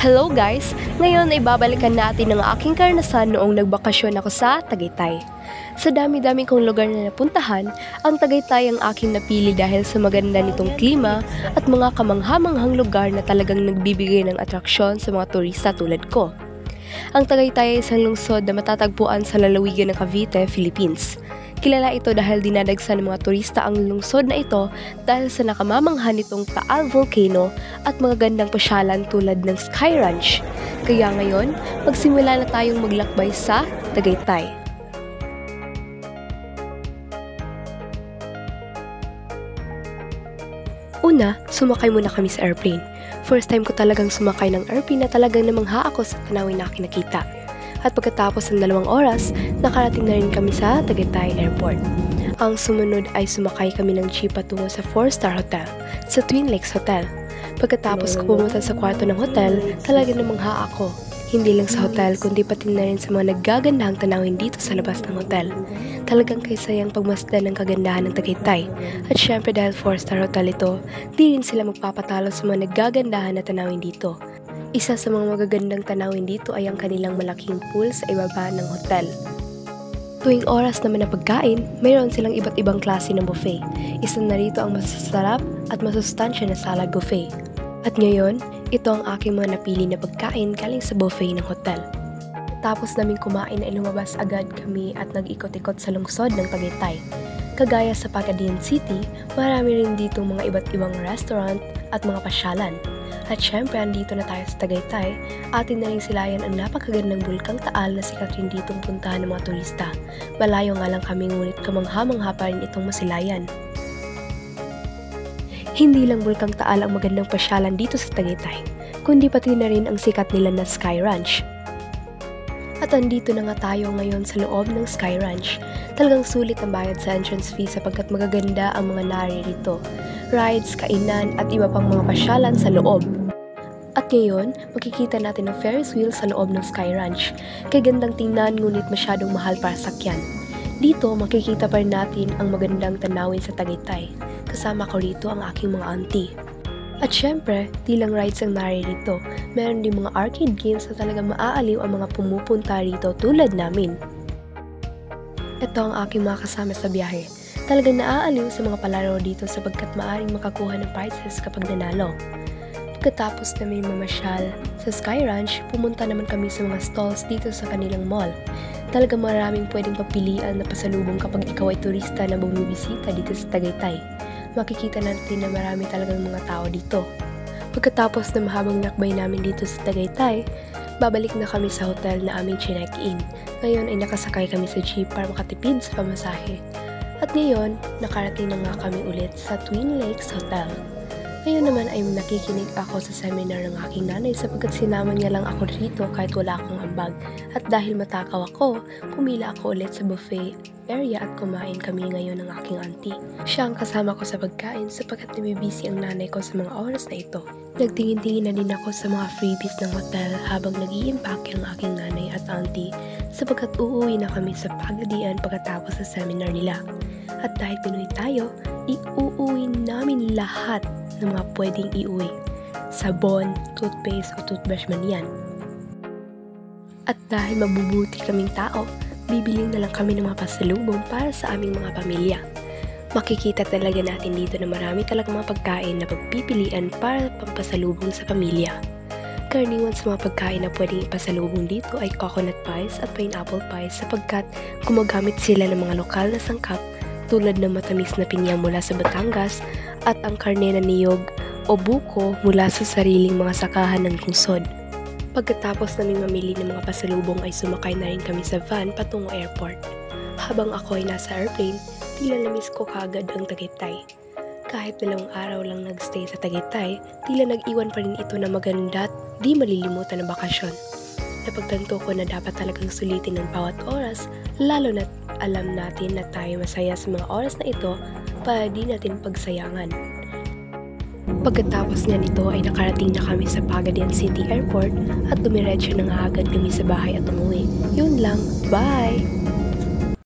Hello guys! Ngayon ay babalikan natin ang aking karanasan noong nagbakasyon ako sa Tagaytay. Sa dami-dami kong lugar na napuntahan, ang Tagaytay ang aking napili dahil sa maganda nitong klima at mga kamangha-manghang lugar na talagang nagbibigay ng atraksyon sa mga turista tulad ko. Ang Tagaytay ay isang lungsod na matatagpuan sa lalawigan ng Cavite, Philippines. Kilala ito dahil dinadagsan ng mga turista ang lungsod na ito dahil sa nakamamangha nitong Taal Volcano at mga gandang pasyalan tulad ng Sky Ranch. Kaya ngayon, magsimula na tayong maglakbay sa Tagaytay. Una, sumakay muna kami sa airplane. First time ko talagang sumakay ng airplane na talagang namangha ako sa tanawin na aking nakita. At pagkatapos ng 2 oras, nakarating na rin kami sa Tagaytay Airport. Ang sumunod ay sumakay kami ng jeep patungo sa 4-star hotel, sa Twin Lakes Hotel. Pagkatapos ko pumunta sa kwarto ng hotel, talaga namangha ako. Hindi lang sa hotel, kundi pati na rin sa mga naggagandahang tanawin dito sa labas ng hotel. Talagang kaysayang pagmasdan ng kagandahan ng Tagaytay. At syempre dahil 4-star hotel ito, di rin sila magpapatalo sa mga naggagandahan na tanawin dito. Isa sa mga magagandang tanawin dito ay ang kanilang malaking pool sa ibaba ng hotel. Tuwing oras naman na pagkain, mayroon silang iba't ibang klase ng buffet. Isa na rito ang masasarap at masustansya na salad buffet. At ngayon, ito ang aking mga napili na pagkain galing sa buffet ng hotel. Tapos namin kumain ay lumabas agad kami at nag-ikot-ikot sa lungsod ng Tagaytay. Kagaya sa Pagadian City, marami rin dito mga iba't ibang restaurant at mga pasyalan. At syempre, andito na tayo sa Tagaytay, atin na rin silayan ang napakagandang bulkang Taal na sikat rin ditong puntahan ng mga turista. Malayo nga lang kami ngunit kamangha-mangha pa rin itong masilayan. Hindi lang bulkang Taal ang magandang pasyalan dito sa Tagaytay, kundi pati na rin ang sikat nila na Sky Ranch. At andito na nga tayo ngayon sa loob ng Sky Ranch. Talagang sulit ang bayad sa entrance fee sapagkat magaganda ang mga naririto. Rides, kainan at iba pang mga pasyalan sa loob. At ngayon, makikita natin ang Ferris wheel sa loob ng Sky Ranch. Kaya gandang tingnan ngunit masyadong mahal para sakyan. Dito, makikita pa rin natin ang magandang tanawin sa Tagaytay. Kasama ko rito ang aking mga auntie. At syempre, di lang rides ang naririto. Meron din mga arcade games na talagang maaaliw ang mga pumupunta rito tulad namin. Ito ang aking mga kasama sa biyahe. Talagang naaaliw sa mga palaro dito sapagkat maaring makakuha ng prizes kapag nanalo. Pagkatapos namin mamasyal sa Sky Ranch, pumunta naman kami sa mga stalls dito sa kanilang mall. Talagang maraming pwedeng papilian na pasalubong kapag ikaw ay turista na bumibisita dito sa Tagaytay. Makikita natin na marami talagang mga tao dito. Pagkatapos ng mahabang lakbay namin dito sa Tagaytay, babalik na kami sa hotel na aming chinek-in. Ngayon ay nakasakay kami sa jeep para makatipid sa pamasahe. At ngayon, nakarating na nga kami ulit sa Twin Lakes Hotel. Ngayon naman ay nakikinig ako sa seminar ng aking nanay sapagkat sinama niya lang ako rito kahit wala akong ambag. At dahil matakaw ako, pumila ako ulit sa buffet area at kumain kami ngayon ng aking auntie. Siya ang kasama ko sa pagkain sapagkat nabibisi ang nanay ko sa mga oras na ito. Nagtingin-tingin na din ako sa mga freebies ng hotel habang nag-i-impake ang aking nanay at auntie sapagkat uuwi na kami sa Pagadian pagkatapos sa seminar nila. At dahil Pinoy tayo, iuuwi namin lahat ng mga pwedeng iuwi. Sabon, toothpaste o toothbrush man yan. At dahil mabubuti kaming tao, bibili na lang kami ng mga pasalubong para sa aming mga pamilya. Makikita talaga natin dito na marami talagang mga pagkain na pagpipilian para pampasalubong sa pamilya. Karaniwan sa mga pagkain na pwedeng ipasalubong dito ay coconut pies at pineapple pies sapagkat gumagamit sila ng mga lokal na sangkap tulad ng matamis na pinya mula sa Batangas at ang karne na niyog o buko mula sa sariling mga sakahan ng lungsod. Pagkatapos naming mamili ng mga pasalubong ay sumakay na rin kami sa van patungo airport. Habang ako ay nasa airplane, tila na-miss ko kaagad ang Tagaytay. Kahit 2 araw lang nagstay sa Tagaytay, tila nag-iwan pa rin ito na maganda at di malilimutan na bakasyon. Napagtanto ko na dapat talagang sulitin ang bawat oras, lalo na alam natin na tayo masaya sa mga oras na ito para di natin pagsayangan. Pagkatapos nga nito ay nakarating na kami sa Pagadian City Airport at dumiretso na nga agad kami sa bahay at umuwi. Yun lang, bye!